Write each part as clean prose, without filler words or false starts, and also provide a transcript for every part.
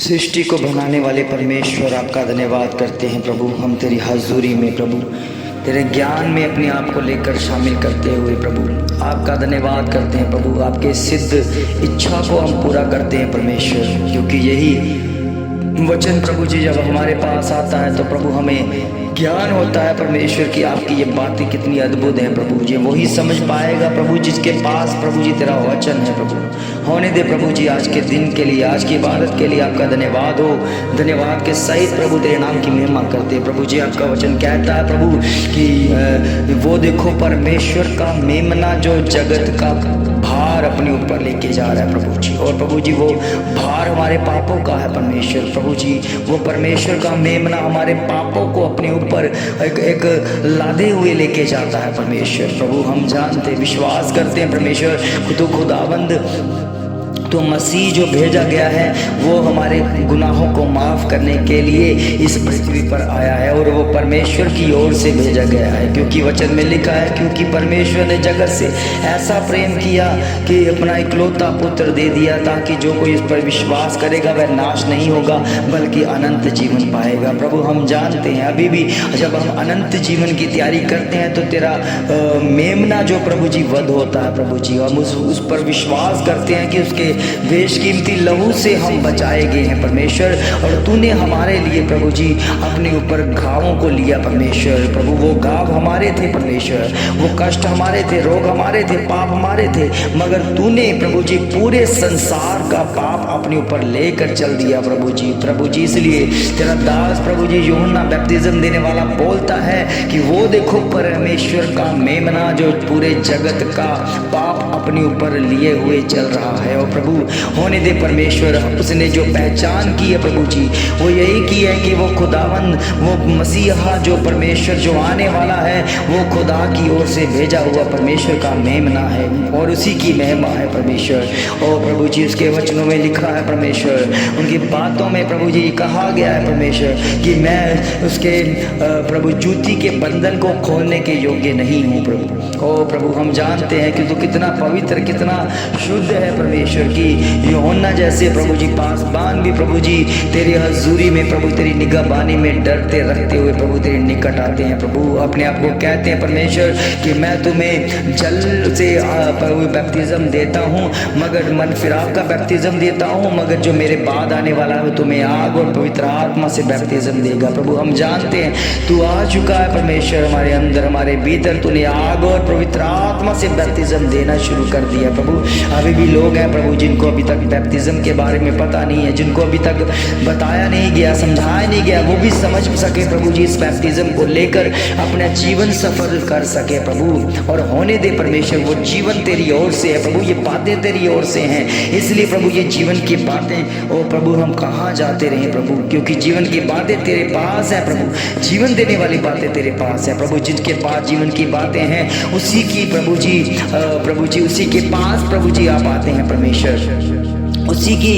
सृष्टि को बनाने वाले परमेश्वर, आपका धन्यवाद करते हैं प्रभु। हम तेरी हाज़ुरी में प्रभु, तेरे ज्ञान में अपने आप को लेकर शामिल करते हुए प्रभु आपका धन्यवाद करते हैं प्रभु। आपके सिद्ध इच्छा को हम पूरा करते हैं परमेश्वर, क्योंकि यही वचन प्रभु जी जब हमारे पास आता है तो प्रभु हमें ज्ञान होता है परमेश्वर की आपकी ये बातें कितनी अद्भुत हैं प्रभु जी। वही समझ पाएगा प्रभु जिसके पास प्रभु जी तेरा वचन है प्रभु। होने दे प्रभु जी आज के दिन के लिए, आज की इबादत के लिए आपका धन्यवाद हो। धन्यवाद के सहित प्रभु तेरे नाम की महिमा करते हैं प्रभु जी। आपका वचन कहता है प्रभु कि वो देखो परमेश्वर का मेमना जो जगत का भार अपने ऊपर लेके जा रहा है प्रभु जी। और प्रभु जी वो भार हमारे पापों का है परमेश्वर। प्रभु जी वो परमेश्वर का मेमना हमारे पापों को अपने ऊपर एक लादे हुए लेके जाता है परमेश्वर। प्रभु हम जानते विश्वास करते हैं परमेश्वर तो खुदाबंद तो मसीह जो भेजा गया है वो हमारे गुनाहों को माफ़ करने के लिए इस पृथ्वी पर आया है, और वो परमेश्वर की ओर से भेजा गया है। क्योंकि वचन में लिखा है, क्योंकि परमेश्वर ने जगत से ऐसा प्रेम किया कि अपना इकलौता पुत्र दे दिया, ताकि जो कोई इस पर विश्वास करेगा वह नाश नहीं होगा बल्कि अनंत जीवन पाएगा। प्रभु हम जानते हैं अभी भी जब हम अनंत जीवन की तैयारी करते हैं तो तेरा मेमना जो प्रभु जी वध होता है प्रभु जी, हम उस पर विश्वास करते हैं कि उसके बेशकीमती लहू से हम बचाए गए हैं परमेश्वर। और तूने हमारे लिए प्रभु जी अपने ऊपर घावों को लिया परमेश्वर। प्रभु वो घाव हमारे थे परमेश्वर, वो कष्ट हमारे थे, रोग हमारे थे, पाप हमारे थे, मगर तूने प्रभु जी पूरे संसार का पाप अपने ऊपर लेकर चल दिया प्रभु जी। प्रभु जी इसलिए तेरा दास प्रभु जी यूहन्ना बैप्टिज्म देने वाला बोलता है कि वो देखो परमेश्वर का मेमना जो पूरे जगत का पाप अपने ऊपर लिए हुए चल रहा है। और प्रभु होने दे परमेश्वर उसने जो पहचान की है प्रभु जी वो यही की है कि वो खुदावंद वो मसीहा जो परमेश्वर जो आने वाला है वो खुदा की ओर से भेजा हुआ परमेश्वर का मेमना है और उसी की महिमा है परमेश्वर। और प्रभु जी उसके वचनों में लिखा है परमेश्वर, उनकी बातों में प्रभु जी कहा गया है परमेश्वर कि मैं उसके प्रभु जूती के बंधन को खोलने के योग्य नहीं हूँ प्रभु। ओ प्रभु हम जानते हैं कि तू कितना पवित्र कितना शुद्ध है परमेश्वर की यूहन्ना जैसे प्रभु जी पासबान भी प्रभु जी तेरी हजूरी में प्रभु तेरी निगहबानी में डरते रखते हुए प्रभु तेरे निकट आते हैं। प्रभु अपने आप को कहते हैं परमेश्वर कि मैं तुम्हें जल से प्रभु बैप्टिज्म देता हूँ, मगर मन फिराव का बैप्टिज्म देता हूँ, मगर जो मेरे बाद आने वाला है तुम्हें आग और पवित्र आत्मा से बैप्टिज्म देगा। प्रभु हम जानते हैं तू आ चुका है परमेश्वर हमारे अंदर हमारे भीतर, तूने आग और पवित्र आत्मा से बैप्टिज्म देना शुरू कर दिया प्रभु। अभी भी लोग हैं प्रभु जिनको अभी तक बैप्टिज्म के बारे में पता नहीं है, जिनको अभी तक बताया नहीं गया समझाया नहीं गया, वो भी समझ सके प्रभु जी इस बैप्टिज्म को लेकर अपना जीवन सफल कर सके प्रभु। और होने दे परमेश्वर वो जीवन तेरी ओर से है प्रभु, ये बातें तेरी ओर से हैं, इसलिए प्रभु ये जीवन की बातें ओ प्रभु हम कहाँ जाते रहे प्रभु, क्योंकि जीवन की बातें तेरे पास है प्रभु, जीवन देने वाली बातें तेरे पास है प्रभु। जिनके पास जीवन की बातें हैं उसी की प्रभु जी उसी के पास प्रभु जी आप आते हैं परमेश्वर, उसी की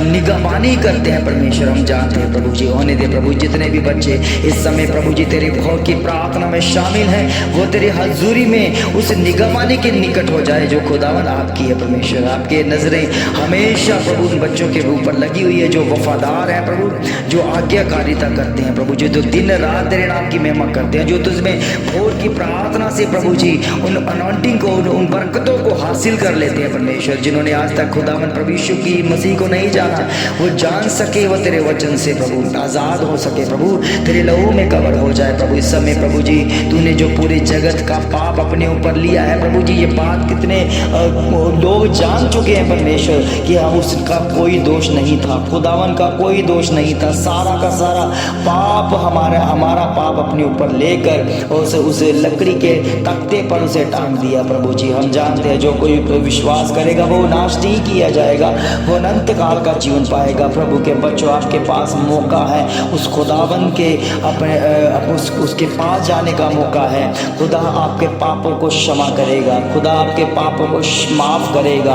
निगहबानी करते हैं परमेश्वर। हम जानते हैं प्रभु जी होने दे प्रभु जितने भी बच्चे इस समय प्रभु जी तेरे भोग की प्रार्थना में शामिल हैं वो तेरे हजूरी में उस निगहबानी के निकट हो जाए जो खुदावन आपकी है परमेश्वर। आपके नजरें हमेशा प्रभु उन बच्चों के ऊपर लगी हुई है जो वफादार है प्रभु, जो आज्ञाकारिता करते हैं प्रभु जी, जो दिन रात तेरे नाम की महिमा करते हैं, जो तुझमें भोर की प्रार्थना से प्रभु जी उन अनॉइंटिंग को उन बरकतों को हासिल कर लेते हैं परमेश्वर। जिन्होंने आज तक खुदावन प्रभु की मसीह को नहीं जाना वो जान सके, वो तेरे वचन से प्रभु आजाद हो सके प्रभु, तेरे लहू में कवर हो जाए प्रभु। इस समय प्रभु जी तूने जो पूरे जगत का पाप अपने ऊपर लिया है प्रभु जी, ये बात कितने लोग जान चुके हैं परमेश्वर कि हम उसका कोई दोष नहीं था, खुदावन का कोई दोष नहीं था, सारा का सारा पाप हमारा पाप अपने ऊपर लेकर उसे लकड़ी के तख्ते पर उसे टांग दिया प्रभु जी। हम जानते हैं जो कोई विश्वास करेगा वो नाश नहीं किया जाएगा, वो अनंत काल का जीवन पाएगा। प्रभु के बच्चों आपके पास मौका है, उस खुदावन के उसके पास जाने का मौका है। खुदा आपके पापों को क्षमा करेगा, खुदा आपके पापों को माफ़ करेगा,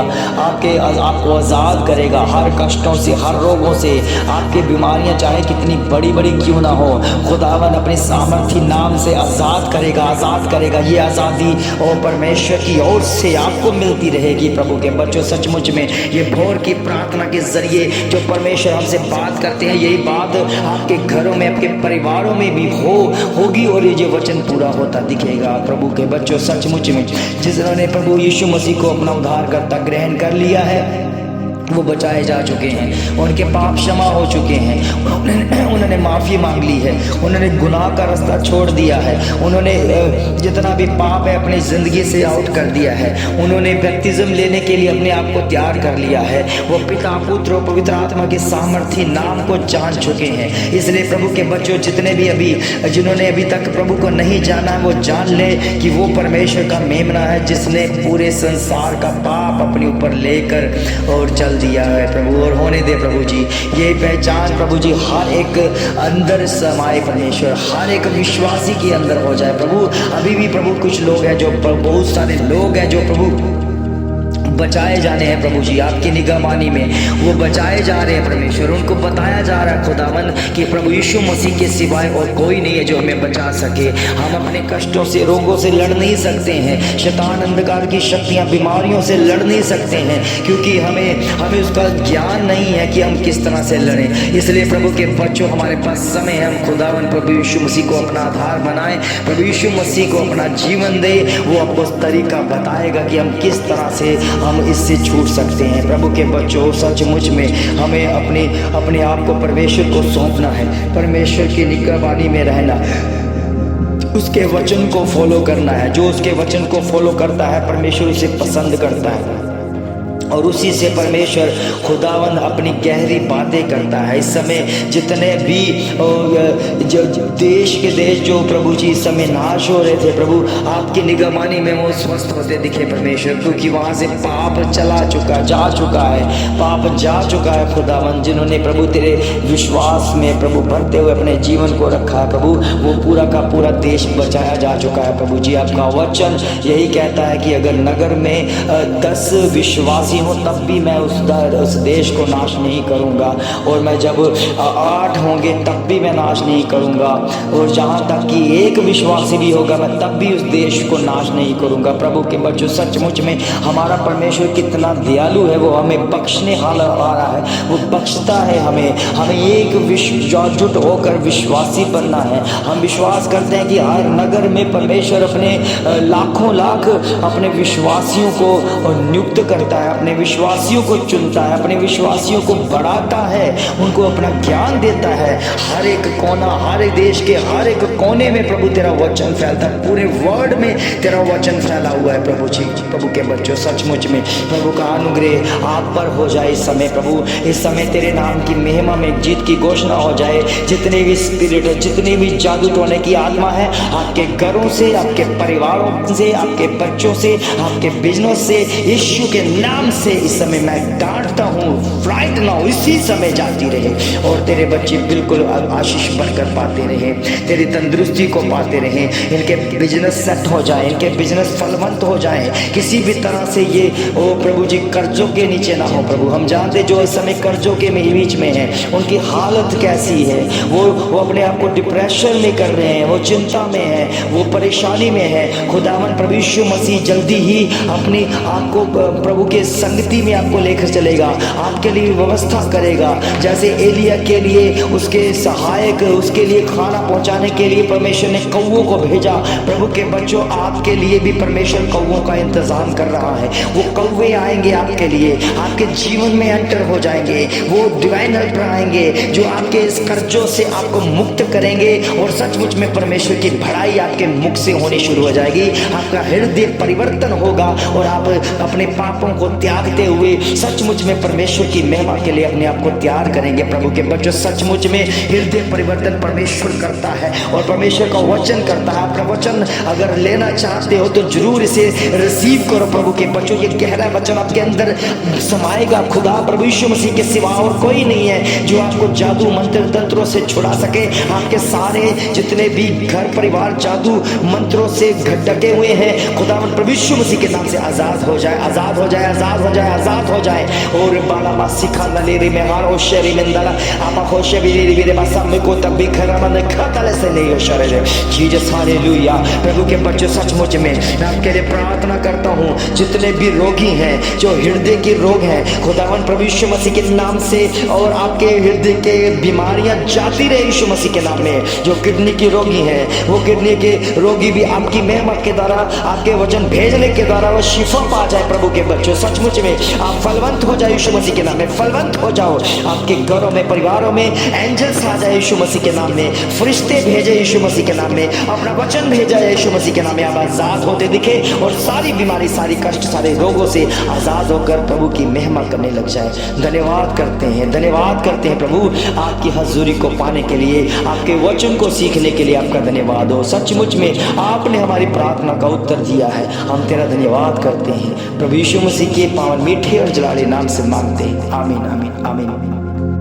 आपको आज़ाद करेगा हर कष्टों से हर रोगों से। आपकी बीमारियां चाहे कितनी बड़ी बड़ी क्यों ना हो खुदावन अपने सामर्थी नाम से आज़ाद करेगा। ये आज़ादी और परमेश्वर की ओर से आपको मिलती रहेगी। प्रभु के बच्चों, सचमुच में ये भोर की प्रार्थना के जरिए जो परमेश्वर हमसे बात करते हैं, यही बात आपके घरों में, आपके परिवारों में भी होगी और ये वचन पूरा होता दिखेगा। प्रभु के बच्चों, सचमुच में जिन्होंने प्रभु यीशु मसीह को अपना उद्धारकर्ता ग्रहण कर लिया है, वो बचाए जा चुके हैं, उनके पाप क्षमा हो चुके हैं, उन्होंने माफ़ी मांग ली है, उन्होंने गुनाह का रास्ता छोड़ दिया है, उन्होंने जितना भी पाप है अपनी ज़िंदगी से आउट कर दिया है, उन्होंने बैप्टिज्म लेने के लिए अपने आप को तैयार कर लिया है। वो पिता, पुत्र और पवित्र आत्मा के सामर्थी नाम को जान चुके हैं। इसलिए प्रभु के बच्चों, जितने भी जिन्होंने अभी तक प्रभु को नहीं जाना, वो जान ले कि वो परमेश्वर का मेमना है, जिसने पूरे संसार का पाप अपने ऊपर लेकर और चल दिया है प्रभु। और होने दे प्रभु जी, ये पहचान प्रभु जी हर एक अंदर समाये परमेश्वर, हर एक विश्वासी के अंदर हो जाए प्रभु। अभी भी प्रभु कुछ लोग हैं, जो बहुत सारे लोग हैं जो प्रभु बचाए जाने हैं प्रभु जी, आपकी निगरानी में वो बचाए जा रहे हैं परमेश्वर। उनको बताया जा रहा है खुदावन कि प्रभु यीशु मसीह के सिवाय और कोई नहीं है जो हमें बचा सके। हम अपने कष्टों से, रोगों से लड़ नहीं सकते हैं, शैतान अंधकार की शक्तियां, बीमारियों से लड़ नहीं सकते हैं, क्योंकि हमें उसका ज्ञान नहीं है कि हम किस तरह से लड़ें। इसलिए प्रभु के बच्चों, हमारे पास समय है, हम खुदावन प्रभु यीशु मसीह को अपना आधार बनाएं, प्रभु यीशु मसीह को अपना जीवन दे। वो आपको तरीका बताएगा कि हम किस तरह से हम इससे छूट सकते हैं। प्रभु के बच्चों, सचमुच में हमें अपने आप को परमेश्वर को सौंपना है, परमेश्वर की निगरानी में रहना, उसके वचन को फॉलो करना है। जो उसके वचन को फॉलो करता है, परमेश्वर उसे पसंद करता है और उसी से परमेश्वर खुदावन अपनी गहरी बातें करता है। इस समय जितने भी जो देश के देश जो प्रभु जी इस समय नाश हो रहे थे, प्रभु आपकी निगरानी में वो स्वस्थ होते दिखे परमेश्वर, क्योंकि वहाँ से पाप जा चुका है खुदावन। जिन्होंने प्रभु तेरे विश्वास में प्रभु भरते हुए अपने जीवन को रखा है प्रभु, वो पूरा का पूरा देश बचाया जा चुका है प्रभु जी। आपका वचन यही कहता है कि अगर नगर में 10 विश्वासी हो तब भी मैं उस देश को नाश नहीं करूंगा, और मैं जब 8 होंगे तब भी मैं नाश नहीं करूंगा, और जहां तक कि 1 विश्वासी भी होगा मैं तब भी उस देश को नाश नहीं करूंगा। प्रभु के बच्चों, सचमुच में हमारा परमेश्वर कितना दयालु है, वो हमें बख्शने आ रहा है, वो बख्शता है हमें एक एकजुट होकर विश्वासी बनना है। हम विश्वास करते हैं कि हर नगर में परमेश्वर अपने लाखों लाख अपने विश्वासियों को नियुक्त करता है, अपने विश्वासियों को चुनता है, अपने विश्वासियों को बढ़ाता है, उनको अपना ज्ञान देता है। हर एक कोना, हर एक देश के हर एक कोने में प्रभु तेरा वचन फैलता है, पूरे वर्ल्ड में तेरा वचन फैला हुआ है प्रभु जी। प्रभु के बच्चों, सचमुच में प्रभु का अनुग्रह आप पर हो जाए इस समय प्रभु। इस समय तेरे नाम की महिमा में जीत की घोषणा हो जाए। जितने भी स्पिरिट है, जितनी भी जादू टोने की आत्मा है, आपके घरों से, आपके परिवारों से, आपके बच्चों से, आपके बिजनेस से, यीशु के नाम से इस समय मैं डांटता हूँ, राइट नाउ इसी समय जाती रहे, और तेरे बच्चे बिल्कुल आशीष बनकर पाते रहे, तेरी तंदुरुस्ती को पाते रहे, इनके बिजनेस सेट हो जाए, इनके बिजनेस फलवंत हो जाए, किसी भी तरह से ये ओ प्रभु जी कर्जों के नीचे ना हो प्रभु। हम जानते जो इस समय कर्जों के बीच में है, उनकी हालत कैसी है, वो अपने आप को डिप्रेशन में कर रहे हैं, वो चिंता में है, वो परेशानी में है। खुदावन प्रभु यीशु मसीह जल्दी ही अपनी आपको प्रभु के संगति में आपको लेकर चलेगा, आपके लिए व्यवस्था करेगा। जैसे एलिया के लिए उसके सहायक, उसके लिए खाना पहुंचाने के लिए परमेश्वर ने कौवों को भेजा, प्रभु के बच्चों आपके लिए भी परमेश्वर कौवों का इंतजाम कर रहा है। वो कौवे आएंगे आपके लिए, आपके जीवन में एंटर हो जाएंगे, वो डिवाइन हेल्पर आएंगे जो आपके इस कर्जों से आपको मुक्त करेंगे, और सचमुच में परमेश्वर की भलाई आपके मुख से होनी शुरू हो जाएगी। आपका हृदय परिवर्तन होगा और आप अपने पापों को त्यागते हुए सचमुच में परमेश्वर की महिमा के लिए अपने आप को तैयार करेंगे। प्रभु के बच्चों, सचमुच में हृदय परिवर्तन परमेश्वर करता है और परमेश्वर का वचन करता है। आपका वचन अगर लेना चाहते हो तो जरूर इसे रिसीव करो। प्रभु के बच्चों, ये गहरा वचन आपके अंदर समाएगा। खुदा प्रभु यीशु मसीह के सिवा और कोई नहीं है जो आपको जादू मंत्र तंत्रों से छुड़ा सके। आपके सारे जितने भी घर परिवार जादू मंत्रों से ढके हुए हैं, खुदा प्रभु यीशु मसीह के नाम से आजाद हो जाए, आजाद हो जाए, आजाद हो जाए, आजाद हो जाए। और बाला मासिखा नलेरी में हारो शेरी मंदला आपा होशे बिरी बिरे बसा में को तब भी खरा मन खतले से नहीं हो शरीर। Jesus hallelujah. प्रभु के बच्चों सचमुच में मैं आपके लिए प्रार्थना करता हूँ, जितने भी रोगी हैं, जो हृदय के रोग हैं, खुदावन प्रभु यीशु मसीह के नाम से, और आपके हृदय के बीमारियां जाती रहे यीशु मसीह के नाम में। जो किडनी के रोगी हैं, वो किडनी के रोगी भी आपकी महिमा के द्वारा, आपके वचन भेजने के द्वारा वो शिफा पा जाए। प्रभु के बच्चों सचमुच में आप फलवंत हो जाए यीशु मसीह के नाम में, फलवंत हो जाओ। आपके घरों में, परिवारों में एंजल्स आ जाए यीशु मसीह के नाम में, फरिश्ते भेजे यीशु मसीह के नाम में, अपना वचन भेजा यीशु मसीह के नाम में। आप आजाद होते दिखे और सारी बीमारी, सारी कष्ट, सारे रोगों से आजाद होकर प्रभु की महिमा करने लग जाए। धन्यवाद करते हैं, धन्यवाद करते हैं प्रभु, आपकी हजूरी को पाने के लिए, आपके वचन को सीखने के लिए आपका धन्यवाद हो। सचमुच में आपने हमारी प्रार्थना का उत्तर दिया है, हम तेरा धन्यवाद करते हैं। प्रभु यीशु मसीह के पावन मीठे और जलाले नाम से मांगते हैं, आमीन आमीन आमीन।